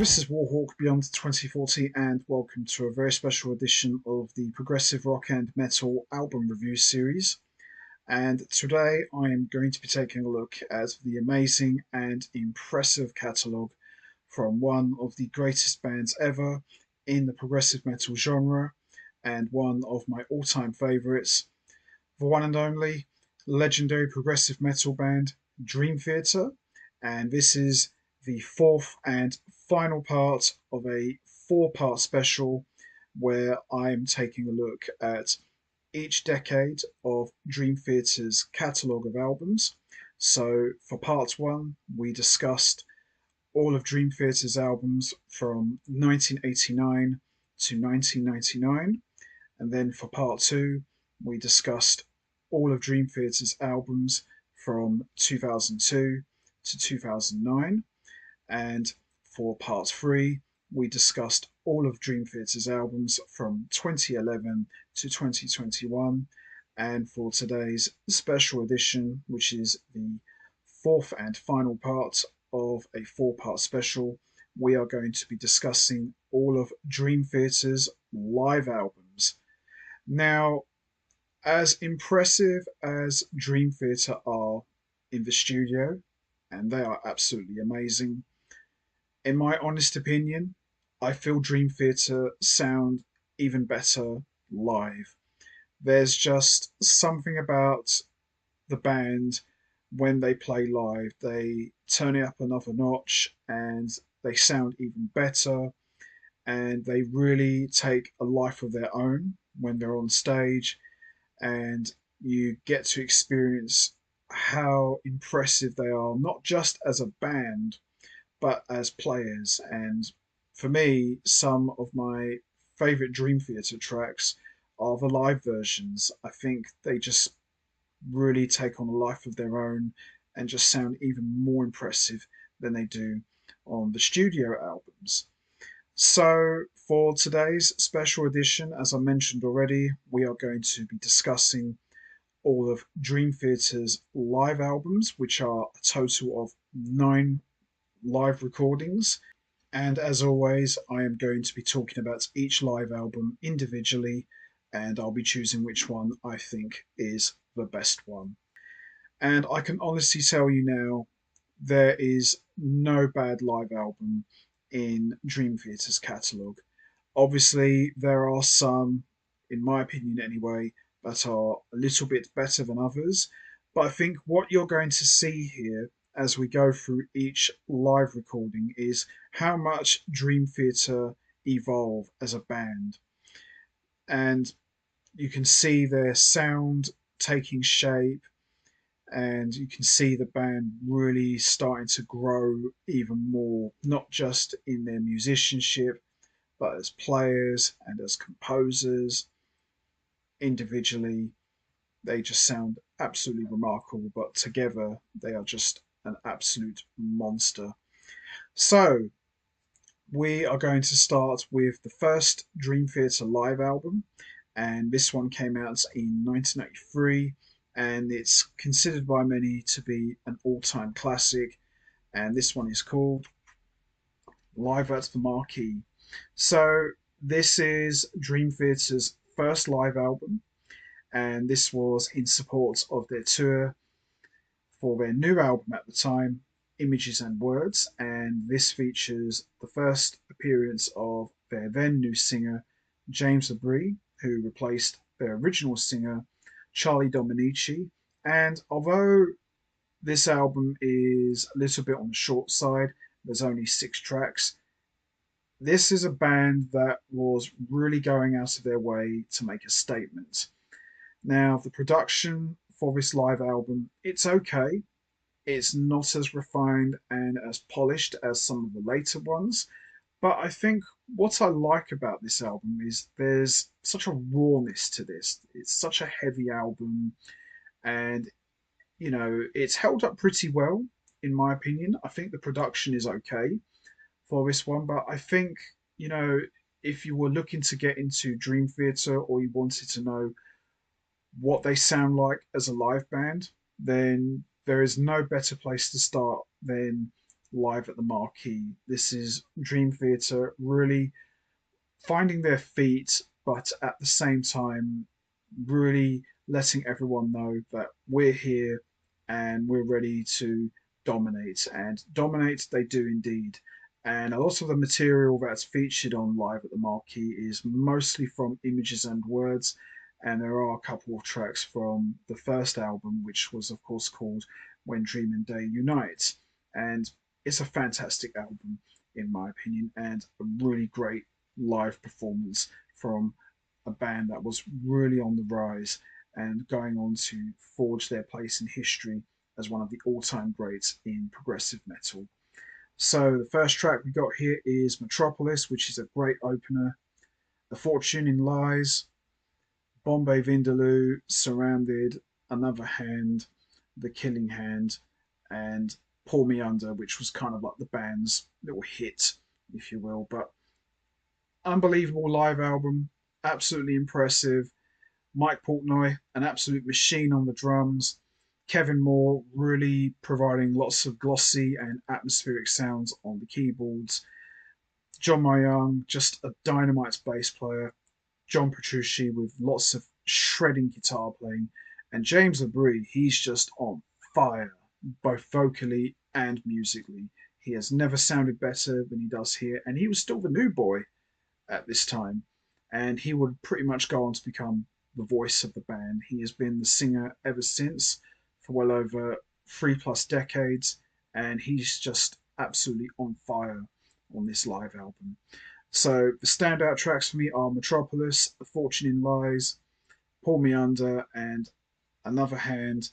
this is Warhawk Beyond 2040, and welcome to a very special edition of the Progressive Rock and Metal Album Review series. And today I am going to be taking a look at the amazing and impressive catalogue from one of the greatest bands ever in the progressive metal genre, and one of my all-time favourites, the one and only legendary progressive metal band Dream Theater. And this is the fourth and final part of a four-part special where I'm taking a look at each decade of Dream Theater's catalogue of albums. So for part one, we discussed all of Dream Theater's albums from 1989 to 1999. And then for part two, we discussed all of Dream Theater's albums from 2002 to 2009. And for part three, we discussed all of Dream Theater's albums from 2011 to 2021. And for today's special edition, which is the fourth and final part of a four-part special, we are going to be discussing all of Dream Theater's live albums. Now, as impressive as Dream Theater are in the studio, and they are absolutely amazing, in my honest opinion, I feel Dream Theater sound even better live. There's just something about the band when they play live. They turn it up another notch and they sound even better, and they really take a life of their own when they're on stage, and you get to experience how impressive they are, not just as a band, but as players. And for me, some of my favorite Dream Theater tracks are the live versions. I think they just really take on a life of their own and just sound even more impressive than they do on the studio albums. So, for today's special edition, as I mentioned already, we are going to be discussing all of Dream Theater's live albums, which are a total of 9 live recordings. And as always, I am going to be talking about each live album individually, and I'll be choosing which one I think is the best one. And I can honestly tell you now, there is no bad live album in Dream Theater's catalogue. Obviously, there are some, in my opinion anyway, that are a little bit better than others. But I think what you're going to see here as we go through each live recording is how much Dream Theater evolve as a band. And you can see their sound taking shape, and you can see the band really starting to grow even more, not just in their musicianship, but as players and as composers. Individually, they just sound absolutely remarkable, but together they are just an absolute monster. So, we are going to start with the first Dream Theater live album, and this one came out in 1983, and it's considered by many to be an all-time classic, and this one is called Live at the Marquee. So, this is Dream Theater's first live album, and this was in support of their tour for their new album at the time, Images and Words, and this features the first appearance of their then new singer, James LaBrie, who replaced their original singer, Charlie Dominici. And although this album is a little bit on the short side, there's only 6 tracks, this is a band that was really going out of their way to make a statement. Now, the production for this live album, it's okay. It's not as refined and as polished as some of the later ones. But I think what I like about this album is there's such a rawness to this. It's such a heavy album, and it's held up pretty well, in my opinion. I think the production is okay for this one, but I think, if you were looking to get into Dream Theater, or you wanted to know what they sound like as a live band, then there is no better place to start than live at the Marquee. This is Dream Theater really finding their feet, but at the same time, really letting everyone know that we're here and we're ready to dominate. And dominate they do indeed. And a lot of the material that's featured on Live at the Marquee is mostly from Images and Words. And there are a couple of tracks from the first album, which was, of course, called When Dream and Day Unite. And it's a fantastic album, in my opinion, and a really great live performance from a band that was really on the rise and going on to forge their place in history as one of the all-time greats in progressive metal. So the first track we got here is Metropolis, which is a great opener. A Fortune in Lies, Bombay Vindaloo, Surrounded, Another Hand, The Killing Hand, and Pour Me Under, which was kind of like the band's little hit, if you will. But unbelievable live album, absolutely impressive. Mike Portnoy, an absolute machine on the drums. Kevin Moore really providing lots of glossy and atmospheric sounds on the keyboards. John Myung, just a dynamite bass player. John Petrucci with lots of shredding guitar playing. And James LaBrie, he's just on fire, both vocally and musically. He has never sounded better than he does here, and he was still the new boy at this time, and he would pretty much go on to become the voice of the band. He has been the singer ever since for well over 3+ decades, and he's just absolutely on fire on this live album. So the standout tracks for me are Metropolis, A Fortune in Lies, Pull Me Under, and Another Hand,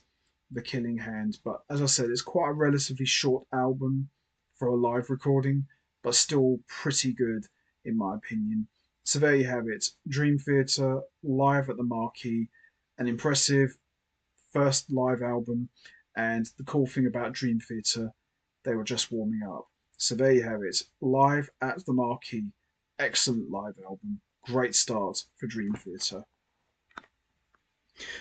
The Killing Hand. But as I said, it's quite a relatively short album for a live recording, but still pretty good in my opinion. So there you have it. Dream Theater live at the Marquee, an impressive first live album. And the cool thing about Dream Theater, they were just warming up. So there you have it. Live at the Marquee. Excellent live album. Great start for Dream Theater.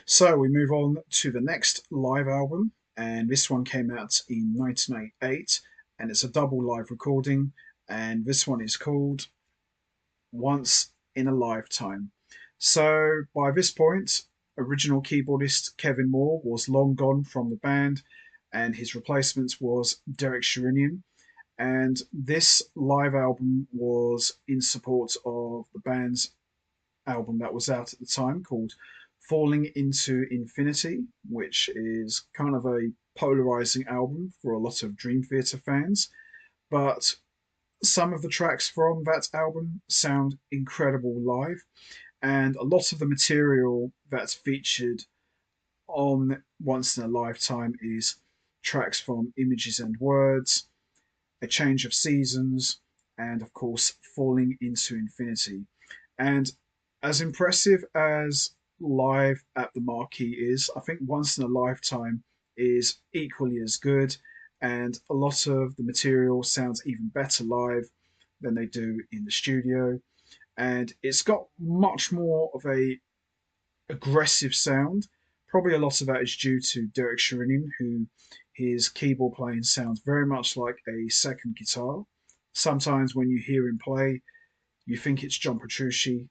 So we move on to the next live album, and this one came out in 1988, and it's a double live recording, and this one is called Once in a Lifetime. So by this point, original keyboardist Kevin Moore was long gone from the band, and his replacement was Derek Sherinian. And this live album was in support of the band's album that was out at the time called Falling into Infinity, which is kind of a polarizing album for a lot of Dream Theater fans. But some of the tracks from that album sound incredible live, and a lot of the material that's featured on Once in a Lifetime is tracks from Images and Words, A Change of Seasons, and of course, Falling into Infinity. And as impressive as Live at the Marquee is, I think Once in a Lifetime is equally as good, and a lot of the material sounds even better live than they do in the studio. And it's got much more of a aggressive sound. Probably a lot of that is due to Derek Sherinian, who his keyboard playing sounds very much like a second guitar. Sometimes when you hear him play, you think it's John Petrucci.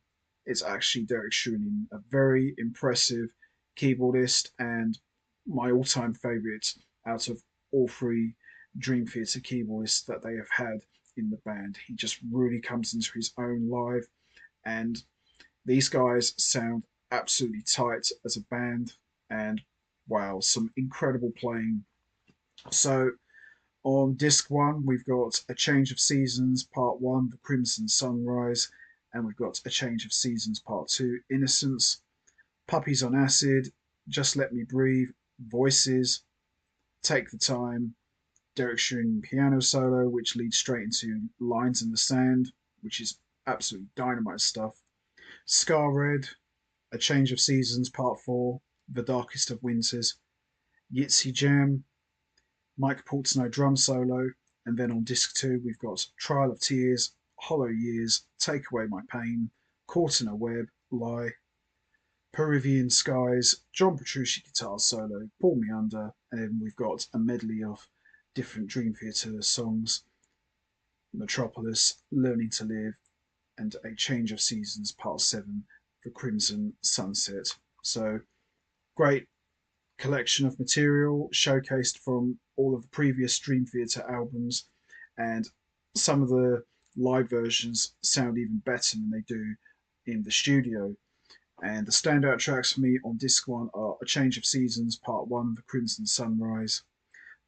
It's actually Derek Sherinian, a very impressive keyboardist and my all-time favourite out of all three Dream Theater keyboardists that they have had in the band. He just really comes into his own live, and these guys sound absolutely tight as a band, and wow, some incredible playing. So on disc one, we've got A Change of Seasons Part 1, The Crimson Sunrise, and we've got A Change of Seasons Part 2, Innocence, Puppies on Acid, Just Let Me Breathe, Voices, Take the Time, Derek Sherinian piano solo, which leads straight into Lines in the Sand, which is absolutely dynamite stuff. Scar Red, A Change of Seasons Part 4, The Darkest of Winters, Yitzy Jam, Mike Portnoy drum solo, and then on disc 2 we've got Trial of Tears, Hollow Years, Take Away My Pain, Caught in a Web, Lie, Peruvian Skies, John Petrucci guitar solo, Pull Me Under, and then we've got a medley of different Dream Theater songs: Metropolis, Learning to Live, and A Change of Seasons Part 7, The Crimson Sunset. So, great collection of material showcased from all of the previous Dream Theater albums, and some of the live versions sound even better than they do in the studio. And the standout tracks for me on disc one are A Change of Seasons Part 1, The Crimson Sunrise,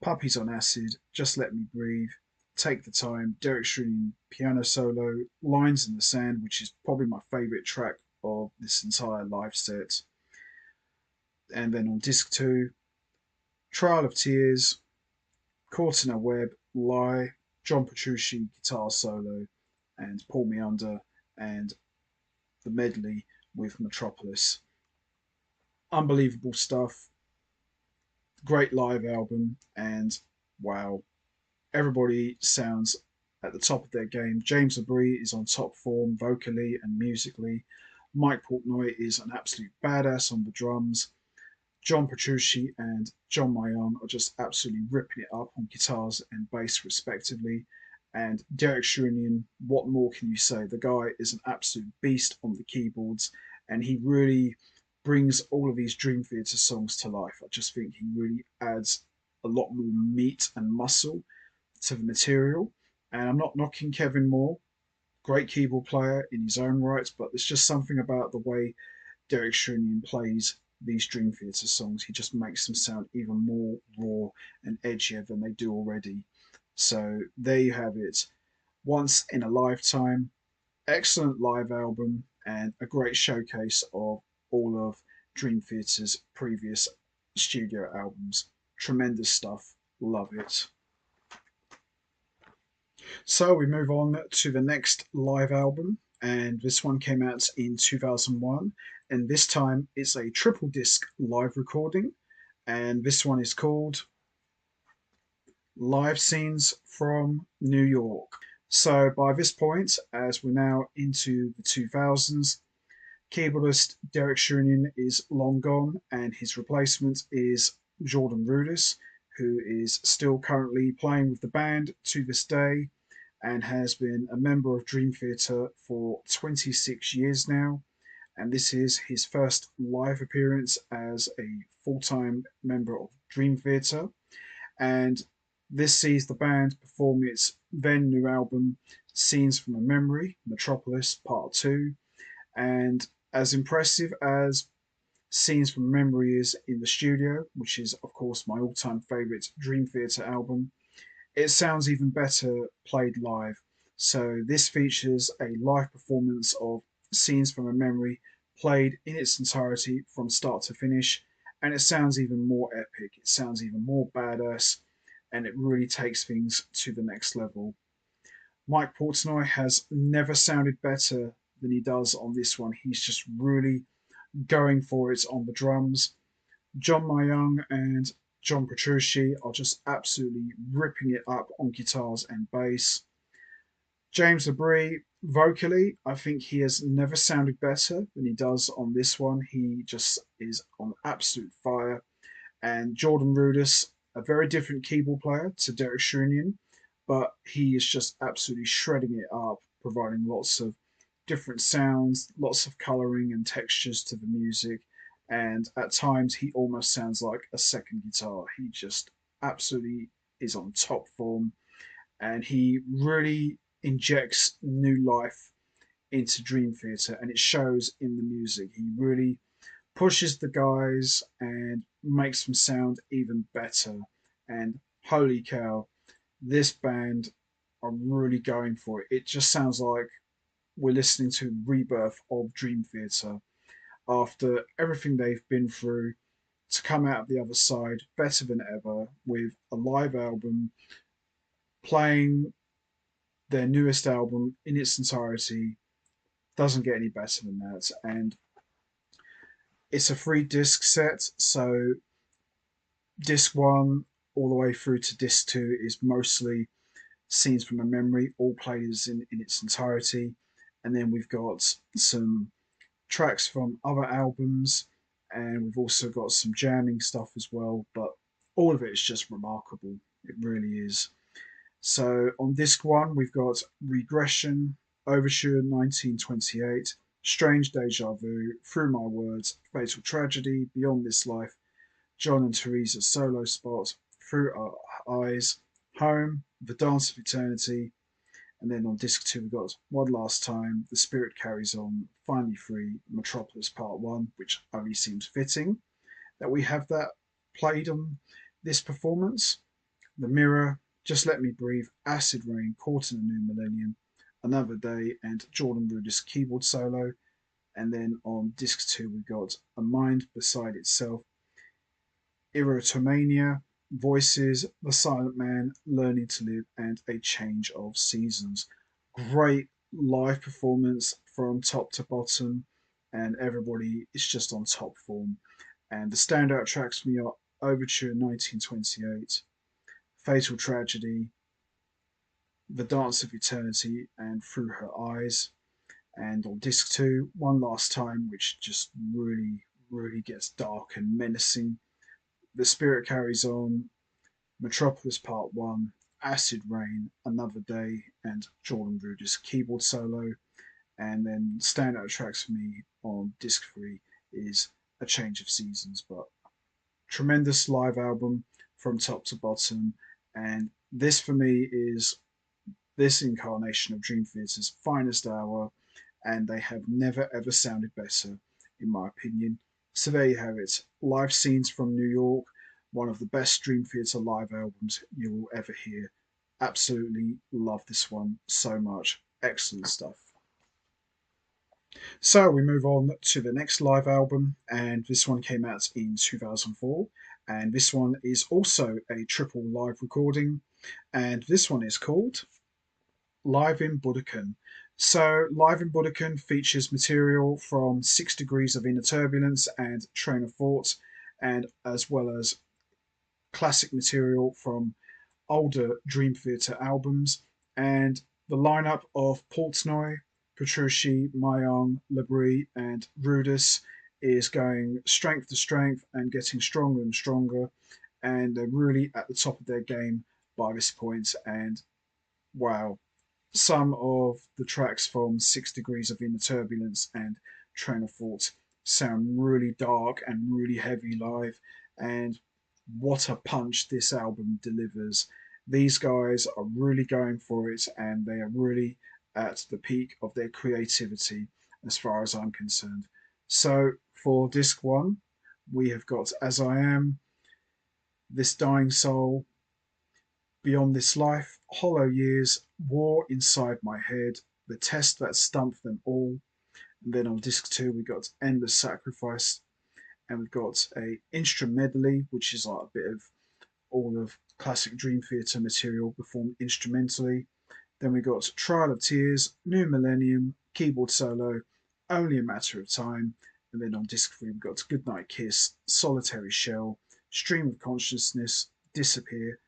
Puppies on Acid, Just Let Me Breathe, Take the Time, Derek Sherinian piano solo, Lines in the Sand, which is probably my favourite track of this entire live set. And then on disc two, Trial of Tears, Caught in a Web, Lie, John Petrucci guitar solo, and Pull Me Under, and the medley with Metropolis. Unbelievable stuff. Great live album, and wow, everybody sounds at the top of their game. James LaBrie is on top form vocally and musically. Mike Portnoy is an absolute badass on the drums. John Petrucci and John Myung are just absolutely ripping it up on guitars and bass, respectively. And Derek Sherinian, what more can you say? The guy is an absolute beast on the keyboards, and he really brings all of these Dream Theater songs to life. I just think he really adds a lot more meat and muscle to the material. And I'm not knocking Kevin Moore, great keyboard player in his own right, but there's just something about the way Derek Sherinian plays these Dream Theater songs. He just makes them sound even more raw and edgier than they do already. So there you have it. Once in a lifetime, excellent live album, and a great showcase of all of Dream Theater's previous studio albums. Tremendous stuff. Love it. So we move on to the next live album, and this one came out in 2001, and this time it's a triple disc live recording, and this one is called Live Scenes from New York. So by this point, as we're now into the 2000s, keyboardist Derek Sherinian is long gone, and his replacement is Jordan Rudess, who is still currently playing with the band to this day and has been a member of Dream Theater for 26 years now. And this is his first live appearance as a full time member of Dream Theater. And this sees the band perform its then new album, Scenes from a Memory, Metropolis Part 2. And as impressive as Scenes from Memory is in the studio, which is, of course, my all time favourite Dream Theater album, it sounds even better played live. So this features a live performance of Scenes from a Memory played in its entirety from start to finish, and it sounds even more epic. It sounds even more badass, and it really takes things to the next level. Mike Portnoy has never sounded better than he does on this one. He's just really going for it on the drums. John Myung and John Petrucci are just absolutely ripping it up on guitars and bass. James LaBrie, vocally, I think he has never sounded better than he does on this one. He just is on absolute fire. And Jordan Rudess, a very different keyboard player to Derek Sherinian, but he is just absolutely shredding it up, providing lots of different sounds, lots of colouring and textures to the music. And at times, he almost sounds like a second guitar. He just absolutely is on top form, and he really injects new life into Dream Theater, and it shows in the music. He really pushes the guys and makes them sound even better. And holy cow, this band are really going for it. It just sounds like we're listening to the rebirth of Dream Theater after everything they've been through, to come out of the other side better than ever with a live album, playing their newest album in its entirety. Doesn't get any better than that. And it's a 3 disc set, so disc one all the way through to disc two is mostly Scenes from a Memory, all plays in its entirety. And then we've got some tracks from other albums, and we've also got some jamming stuff as well. But all of it is just remarkable. It really is. So on disc one, we've got Regression, Overture 1928, Strange Deja Vu, Through My Words, Fatal Tragedy, Beyond This Life, John and Teresa's solo spot, Through Our Eyes, Home, The Dance of Eternity, and then on disc two, we've got One Last Time, The Spirit Carries On, Finally Free, Metropolis Part 1, which only seems fitting that we have that played on this performance. The Mirror, Just Let Me Breathe, Acid Rain, Caught in a New Millennium, Another Day, and Jordan Rudess keyboard solo. And then on disc two, we got A Mind Beside Itself, Erotomania, Voices, The Silent Man, Learning to Live, and A Change of Seasons. Great live performance from top to bottom, and everybody is just on top form. And the standout tracks for me are Overture 1928, Fatal Tragedy, The Dance of Eternity, and Through Her Eyes. And on disc two, One Last Time, which just really, really gets dark and menacing. The Spirit Carries On, Metropolis Part 1, Acid Rain, Another Day, and Jordan Rudess keyboard solo. And then standout tracks for me on disc three is A Change of Seasons. But tremendous live album from top to bottom. And this for me is this incarnation of Dream Theater's finest hour, and they have never ever sounded better, in my opinion. So there you have it. Live scenes from New York, one of the best Dream Theater live albums you will ever hear. Absolutely love this one so much. Excellent stuff. So we move on to the next live album, and this one came out in 2004. And this one is also a triple live recording, and this one is called Live in Budokan. So, Live in Budokan features material from 6 Degrees of Inner Turbulence and Train of Thought, and as well as classic material from older Dream Theater albums. And the lineup of Portnoy, Petrucci, Myung, LaBrie, and Rudess is going strength to strength and getting stronger and stronger. And they're really at the top of their game by this point. And wow, some of the tracks from 6 Degrees of Inner Turbulence and Train of Thought sound really dark and really heavy live, and what a punch this album delivers. These guys are really going for it, and they are really at the peak of their creativity as far as I'm concerned. So for disc one, we have got As I Am, This Dying Soul, Beyond This Life, Hollow Years, War Inside My Head, The Test That Stumped Them All. And then on disc two, we got Endless Sacrifice, and we've got a instrument medley, which is like a bit of all of classic Dream Theater material performed instrumentally. Then we got Trial of Tears, New Millennium, keyboard solo, Only a Matter of Time. And then on disc three, we've got Goodnight Kiss, Solitary Shell, Stream of Consciousness, Disappear,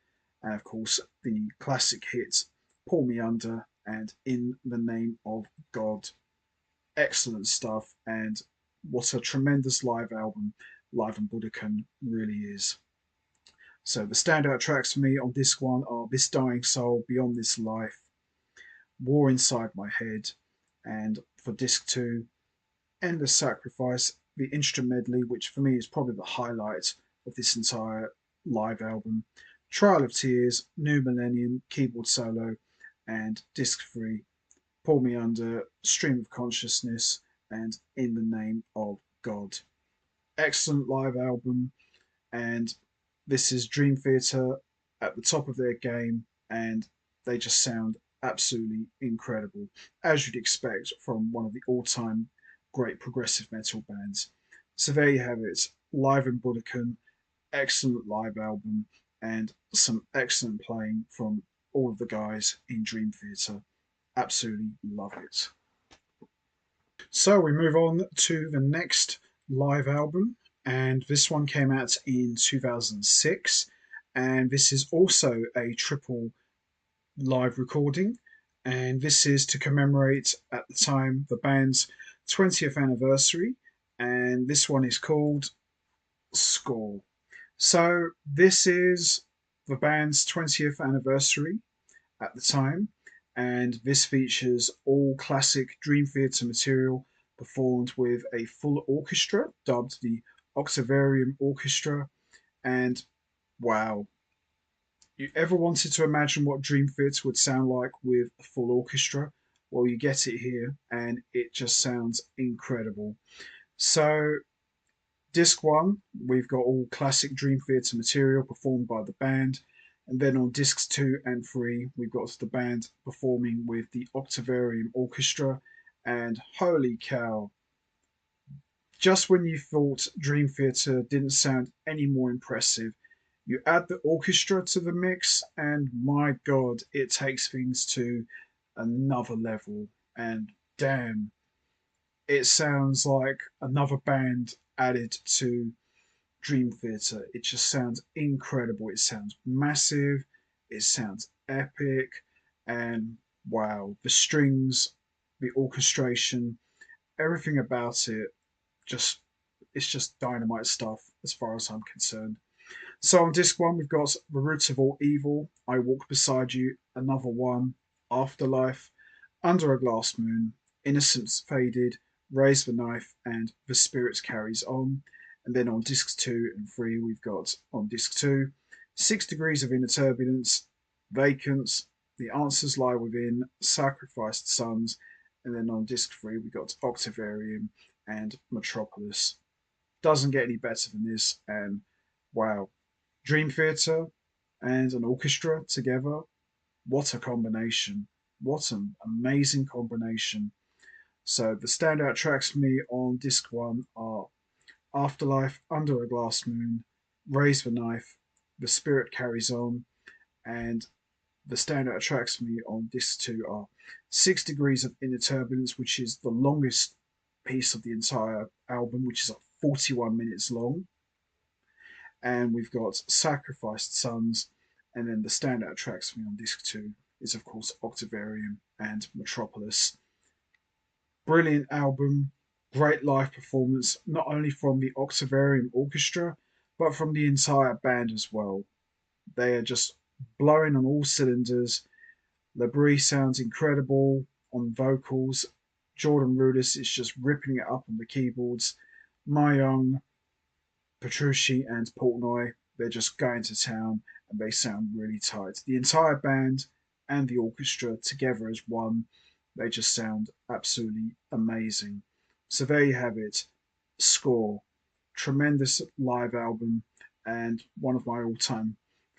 and of course the classic hits Pull Me Under and In the Name of God. Excellent stuff, and what a tremendous live album Live in Budokan really is. So the standout tracks for me on disc one are This Dying Soul, Beyond This Life, War Inside My Head, and for disc two, Endless Sacrifice, the instrument medley, which for me is probably the highlight of this entire live album, Trial of Tears, New Millennium, keyboard solo, and disc three, Pull Me Under, Stream of Consciousness, and In the Name of God. Excellent live album, and this is Dream Theater at the top of their game, and they just sound absolutely incredible, as you'd expect from one of the all-time great progressive metal bands. So there you have it, Live in Budokan, excellent live album, and some excellent playing from all of the guys in Dream Theater. Absolutely love it. So we move on to the next live album, and this one came out in 2006, and this is also a triple live recording, and this is to commemorate at the time the band's 20th anniversary, and this one is called Score. So this is the band's 20th anniversary at the time, and this features all classic Dream Theater material performed with a full orchestra dubbed the Octavarium Orchestra. And wow, you ever wanted to imagine what Dream Theater would sound like with a full orchestra? Well, you get it here, and it just sounds incredible. So, disc one, we've got all classic Dream Theater material performed by the band. And then on discs two and three, we've got the band performing with the Octavarium Orchestra. And holy cow, just when you thought Dream Theater didn't sound any more impressive, you add the orchestra to the mix, and my god, it takes things to another level. And damn, it sounds like another band added to Dream Theater. It just sounds incredible. It sounds massive. It sounds epic. And wow, the strings, the orchestration, everything about it, just it's just dynamite stuff as far as I'm concerned. So on disc one, we've got The Root of All Evil, I Walk Beside You, Another One, Afterlife, Under a Glass Moon, Innocence Faded, Raise the Knife, and The Spirit Carries On. And then on discs two and three, we've got on disc two, 6 Degrees of Inner Turbulence, Vacants, The Answers Lie Within, Sacrificed Sons. And then on disc three, we've got Octavarium and Metropolis. Doesn't get any better than this. And wow, Dream Theater and an orchestra together. What a combination. What an amazing combination. So the standout tracks for me on disc one are Afterlife, Under a Glass Moon, Raise the Knife, The Spirit Carries On, and the standout tracks for me on disc two are 6 Degrees of Inner Turbulence, which is the longest piece of the entire album, which is 41 minutes long. And we've got Sacrificed Sons, and then the standout tracks for me on disc two is, of course, Octavarium and Metropolis. Brilliant album, great live performance, not only from the Octavarium Orchestra, but from the entire band as well. They are just blowing on all cylinders. LaBrie sounds incredible on vocals. Jordan Rudess is just ripping it up on the keyboards. Myung, Petrucci and Portnoy, they're just going to town and they sound really tight. The entire band and the orchestra together as one, they just sound absolutely amazing. So there you have it. Score. Tremendous live album and one of my all time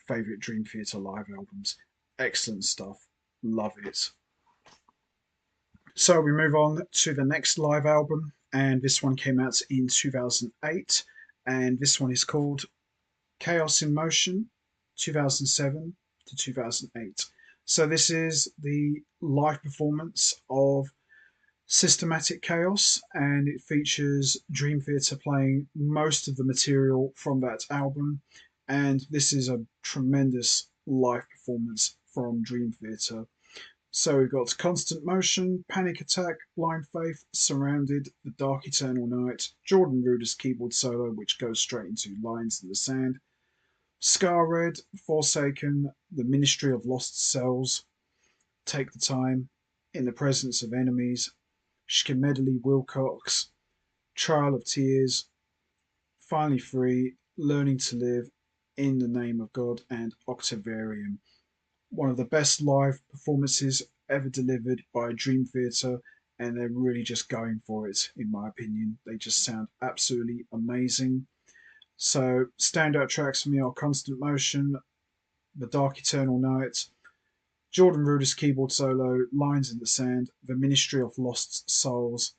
favourite Dream Theater live albums. Excellent stuff. Love it. So we move on to the next live album, and this one came out in 2008, and this one is called Chaos in Motion, 2007 to 2008. So this is the live performance of Systematic Chaos, and it features Dream Theater playing most of the material from that album, and this is a tremendous live performance from Dream Theater. So we've got Constant Motion, Panic Attack, Blind Faith, Surrounded, The Dark Eternal Night, Jordan Rudess keyboard solo, which goes straight into Lines in the Sand, Scar Red, Forsaken, The Ministry of Lost Cells, Take the Time, In the Presence of Enemies, Schmedley Wilcox, Trial of Tears, Finally Free, Learning to Live, In the Name of God, and Octavarium. One of the best live performances ever delivered by Dream Theater, and they're really just going for it, in my opinion. They just sound absolutely amazing. So, standout tracks for me are Constant Motion, The Dark Eternal Night, Jordan Rudess keyboard solo, Lines in the Sand, The Ministry of Lost Souls,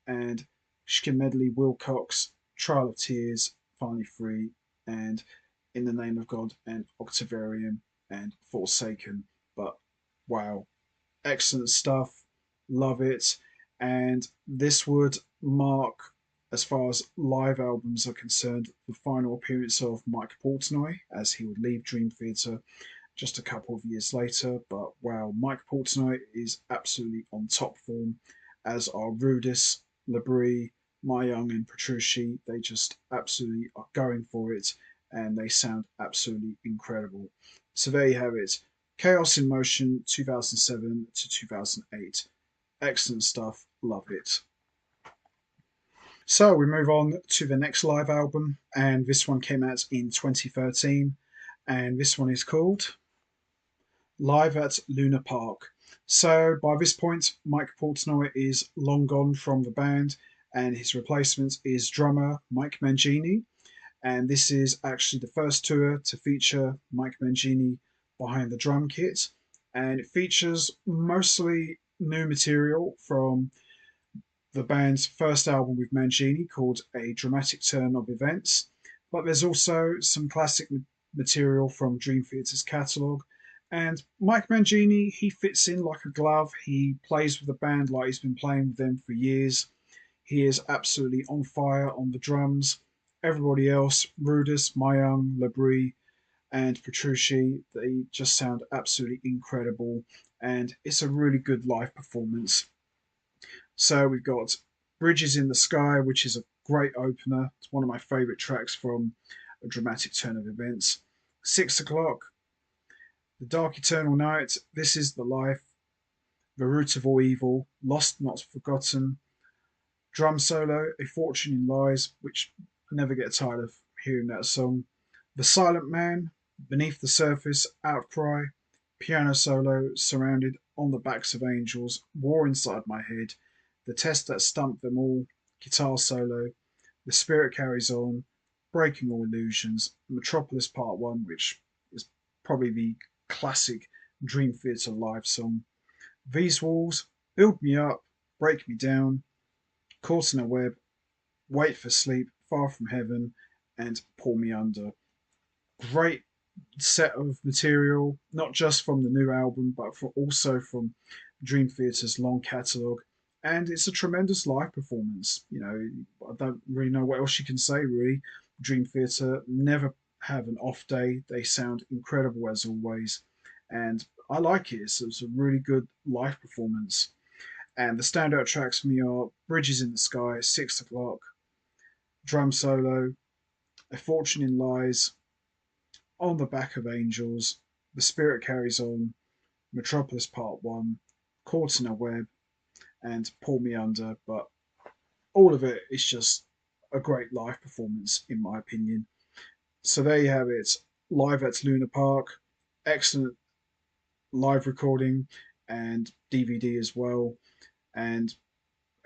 and Schmedley Wilcox, Trial of Tears, Finally Free, and In the Name of God, and Octavarium, and Forsaken. But wow, excellent stuff. Love it. And this would mark, as far as live albums are concerned, the final appearance of Mike Portnoy as he would leave Dream Theater just a couple of years later. But wow, Mike Portnoy is absolutely on top form, as are Rudess, LaBrie, Myung, and Petrucci. They just absolutely are going for it. and they sound absolutely incredible. So there you have it. Chaos in Motion 2007 to 2008. Excellent stuff. Love it. So we move on to the next live album, and this one came out in 2013, and this one is called Live at Luna Park. So by this point, Mike Portnoy is long gone from the band, and his replacement is drummer Mike Mangini. And this is actually the first tour to feature Mike Mangini behind the drum kit, and it features mostly new material from the band's first album with Mangini called A Dramatic Turn of Events, but there's also some classic material from Dream Theater's catalogue. And Mike Mangini, he fits in like a glove. He plays with the band like he's been playing with them for years. He is absolutely on fire on the drums. Everybody else, Rudess, Myung, LaBrie, and Petrucci, they just sound absolutely incredible. And it's a really good live performance. So we've got Bridges in the Sky, which is a great opener. It's one of my favourite tracks from A Dramatic Turn of Events. 6 o'clock, The Dark Eternal Night. This is the life, the root of all evil, lost not forgotten. Drum solo, A Fortune in Lies, which I never get tired of hearing that song. The Silent Man, Beneath the Surface, Outcry. Piano solo, Surrounded on the Backs of Angels, War Inside My Head. The Test That Stumped Them All, guitar solo. The Spirit Carries On, Breaking All Illusions. Metropolis Part 1, which is probably the classic Dream Theater live song. These Walls, Build Me Up, Break Me Down. Caught in a Web, Wait for Sleep, Far from Heaven, and Pull Me Under. Great set of material, not just from the new album, but also from Dream Theater's long catalogue. And it's a tremendous live performance. You know, I don't really know what else you can say, really. Dream Theater never have an off day. They sound incredible as always. And I like it. It's a really good live performance. And the standout tracks for me are Bridges in the Sky, 6 o'clock, Drum Solo, A Fortune in Lies, On the Back of Angels, The Spirit Carries On, Metropolis Part 1, Caught in a Web, and Pull Me Under. But all of it is just a great live performance, in my opinion. So there you have it, live at Luna Park. Excellent live recording and DVD as well. And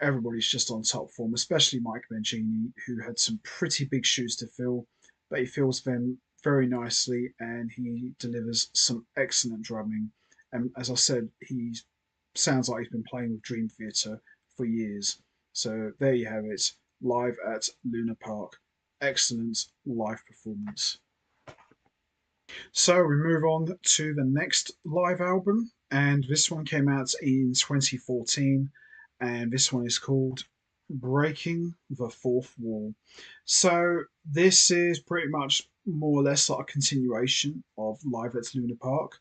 everybody's just on top form, especially Mike Mangini, who had some pretty big shoes to fill, but he fills them very nicely and he delivers some excellent drumming. And as I said, he sounds like he's been playing with Dream Theater for years. So there you have it, live at Luna Park. Excellent live performance. So we move on to the next live album, and this one came out in 2014, and this one is called Breaking the Fourth Wall. So this is pretty much more or less like a continuation of Live at Luna Park,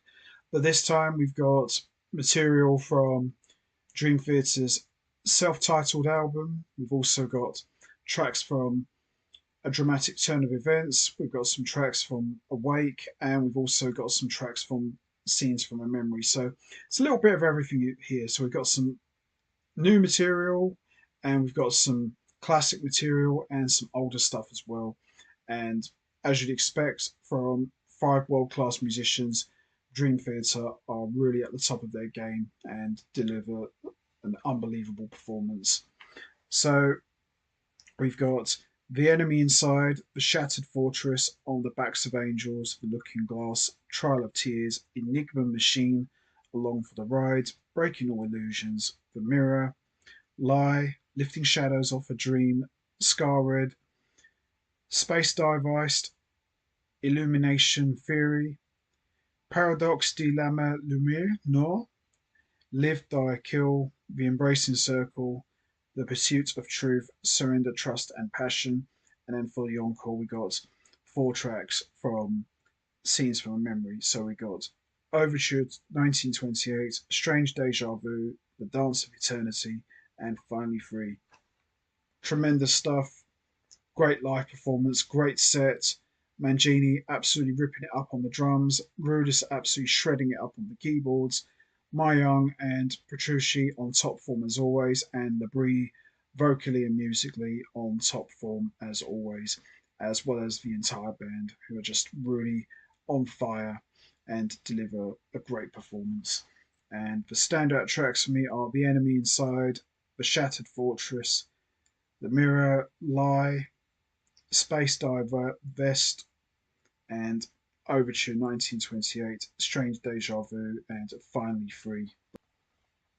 but this time we've got material from Dream Theater's self-titled album. We've also got tracks from A Dramatic Turn of Events. We've got some tracks from Awake, and we've also got some tracks from Scenes from a Memory. So it's a little bit of everything here. So we've got some new material, and we've got some classic material and some older stuff as well. And as you'd expect from five world-class musicians, Dream Theater are really at the top of their game and deliver an unbelievable performance. So we've got The Enemy Inside, The Shattered Fortress, On the Backs of Angels, The Looking Glass, Trial of Tears, Enigma Machine, Along for the Ride, Breaking All Illusions, The Mirror, Lie, Lifting Shadows Off a Dream, Scar Red, Space Dive Iced, Illumination Theory, Paradox de la Lumière, No, Live, Die, Kill, The Embracing Circle, The Pursuit of Truth, Surrender, Trust, and Passion. And then for the encore, we got four tracks from Scenes from a Memory. So we got Overture 1928, Strange Deja Vu, The Dance of Eternity, and Finally Free. Tremendous stuff. Great live performance, great set. Mangini absolutely ripping it up on the drums, Rudess absolutely shredding it up on the keyboards, Myung and Petrucci on top form as always, and LaBrie vocally and musically on top form as always, as well as the entire band who are just really on fire and deliver a great performance. And the standout tracks for me are The Enemy Inside, The Shattered Fortress, The Mirror, Lie, Space Diver, Vest, and Overture 1928, Strange Deja Vu, and Finally Free.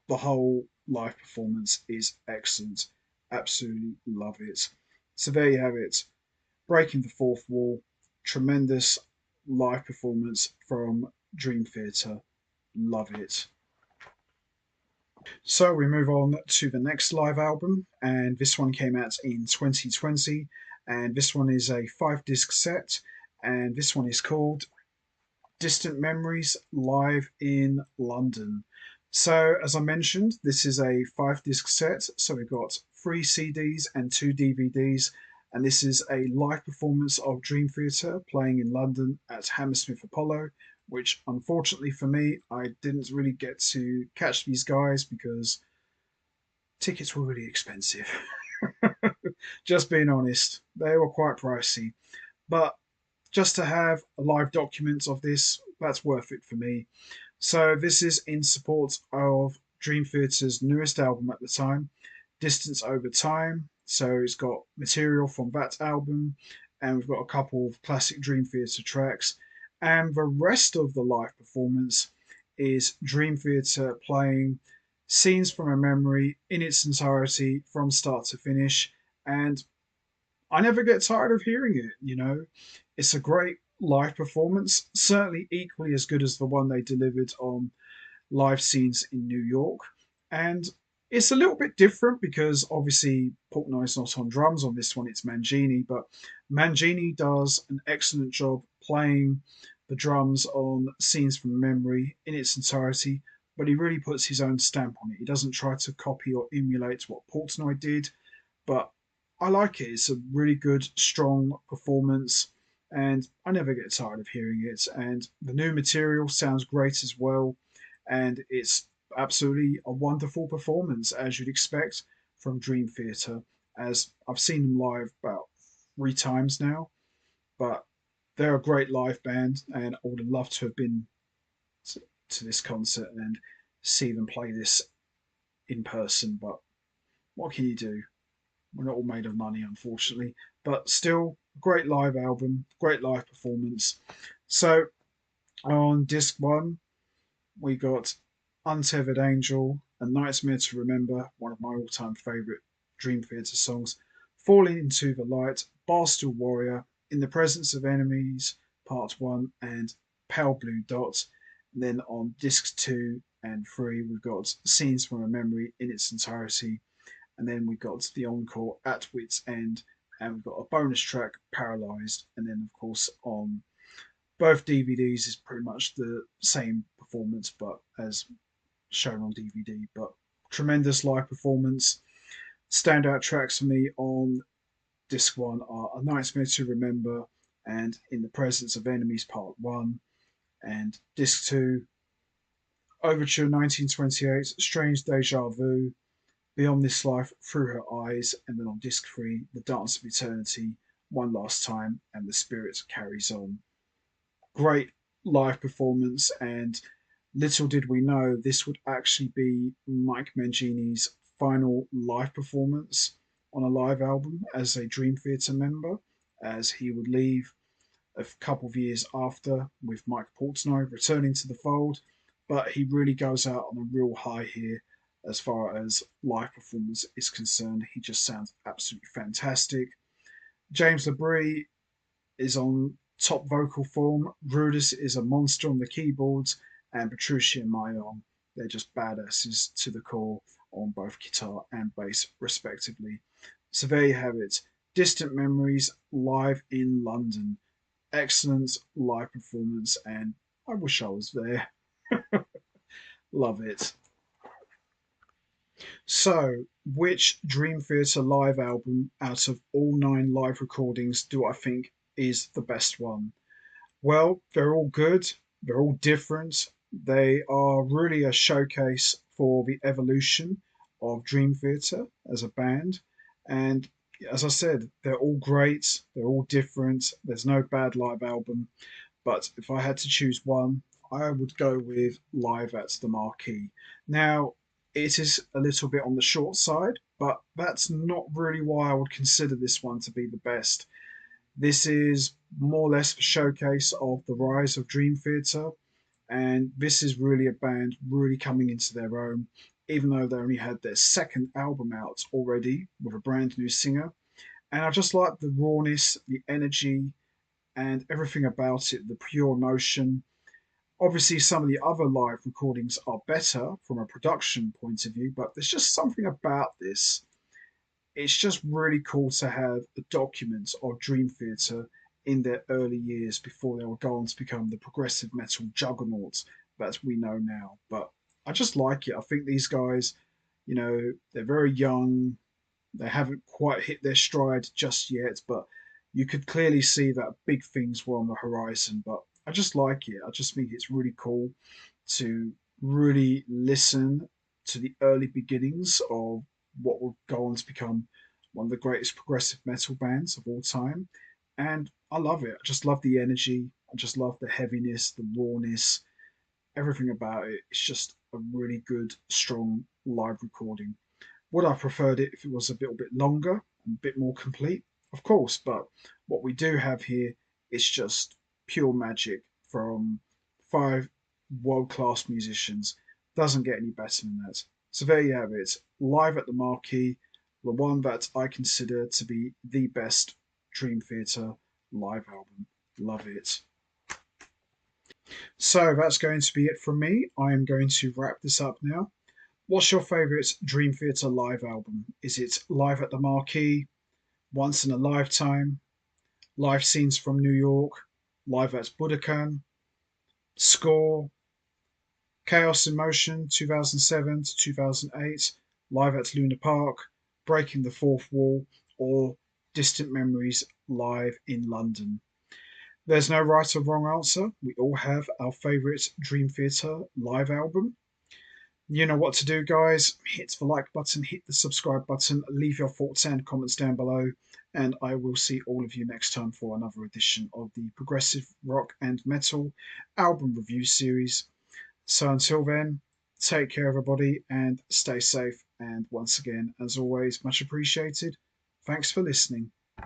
The whole live performance is excellent. Absolutely love it. So there you have it. Breaking the Fourth Wall. Tremendous live performance from Dream Theater. Love it. So we move on to the next live album, and this one came out in 2020, and this one is a 5-disc set, and this one is called Distant Memories Live in London. So, as I mentioned, this is a 5-disc set, so we've got 3 CDs and 2 DVDs, and this is a live performance of Dream Theater playing in London at Hammersmith Apollo, which unfortunately for me, I didn't really get to catch these guys because tickets were really expensive. Just being honest, they were quite pricey. But just to have a live document of this, that's worth it for me. So this is in support of Dream Theater's newest album at the time, Distance Over Time. So it's got material from that album, and we've got a couple of classic Dream Theater tracks. And the rest of the live performance is Dream Theater playing scenes from a memory in its entirety from start to finish. And I never get tired of hearing it. It's a great live performance, certainly equally as good as the one they delivered on Live Scenes in New York. And it's a little bit different because obviously Portnoy's not on drums on this one, it's Mangini, but Mangini does an excellent job playing the drums on Scenes from Memory in its entirety, but he really puts his own stamp on it. He doesn't try to copy or emulate what Portnoy did, but I like it. It's a really good, strong performance, and I never get tired of hearing it. And the new material sounds great as well, and it's absolutely a wonderful performance, as you'd expect from Dream Theater. As I've seen them live about 3 times now, but they're a great live band, and I would have loved to have been to this concert and see them play this in person. But what can you do? We're not all made of money, unfortunately, but still, great live album, great live performance. So on disc 1, we got Untethered Angel, A Nightmare to Remember, one of my all-time favourite Dream Theater songs, Falling into the Light, Barstool Warrior, In the Presence of Enemies, Part 1, and Pale Blue Dot. And then on discs 2 and 3, we've got Scenes from a Memory in its entirety, and then we've got the encore At Wit's End, and we've got a bonus track Paralyzed, and then of course on both DVDs is pretty much the same performance but as shown on DVD, but tremendous live performance. Standout tracks for me on disc 1 are A Nightmare to Remember and In the Presence of Enemies Part 1, and disc 2 Overture 1928 Strange Deja Vu, Beyond This Life Through Her Eyes, and then on disc 3, The Dance of Eternity, One Last Time, and The Spirit Carries On. Great live performance, and little did we know this would actually be Mike Mangini's final live performance on a live album as a Dream Theater member, as he would leave a couple of years after with Mike Portnoy returning to the fold, but he really goes out on a real high here as far as live performance is concerned. He just sounds absolutely fantastic. James LaBrie is on top vocal form. Rudess is a monster on the keyboards, and Petrucci and Myung, they're just badasses to the core on both guitar and bass, respectively. So there you have it. Distant Memories live in London. Excellent live performance, and I wish I was there. Love it. So, which Dream Theater live album out of all 9 live recordings do I think is the best one? Well, they're all good. They're all different. They are really a showcase for the evolution of Dream Theater as a band. And as I said, they're all great. They're all different. There's no bad live album. But if I had to choose one, I would go with Live at the Marquee. Now, it is a little bit on the short side, but that's not really why I would consider this one to be the best. This is more or less the showcase of the rise of Dream Theater, and this is really a band really coming into their own, even though they only had their second album out already with a brand new singer. And I just like the rawness, the energy, and everything about it, the pure emotion. Obviously, some of the other live recordings are better from a production point of view, but there's just something about this. It's just really cool to have a document of Dream Theater in their early years before they will go on to become the progressive metal juggernauts that we know now. But I just like it. I think these guys, they're very young. They haven't quite hit their stride just yet, but you could clearly see that big things were on the horizon. But I just like it. I just think it's really cool to really listen to the early beginnings of what will go on to become one of the greatest progressive metal bands of all time. And I love it. I just love the energy. I just love the heaviness, the rawness, everything about it. It's just a really good, strong live recording. Would I preferred it if it was a little bit longer and a bit more complete? Of course, but what we do have here is just pure magic from five world class musicians. Doesn't get any better than that. So there you have it. Live at the Marquee, the one that I consider to be the best Dream Theater live album. Love it. So that's going to be it from me. I am going to wrap this up now. What's your favourite Dream Theater live album? Is it Live at the Marquee, Once in a Lifetime, Live Scenes from New York, Live at Budokan, Score, Chaos in Motion 2007 to 2008, Live at Luna Park, Breaking the Fourth Wall, or Distant Memories Live in London? There's no right or wrong answer. We all have our favourite Dream Theater live album. You know what to do, guys. Hit the like button, hit the subscribe button, leave your thoughts and comments down below, and I will see all of you next time for another edition of the Progressive Rock and Metal album review series. So until then, take care, everybody, and stay safe. And once again, as always, much appreciated. Thanks for listening.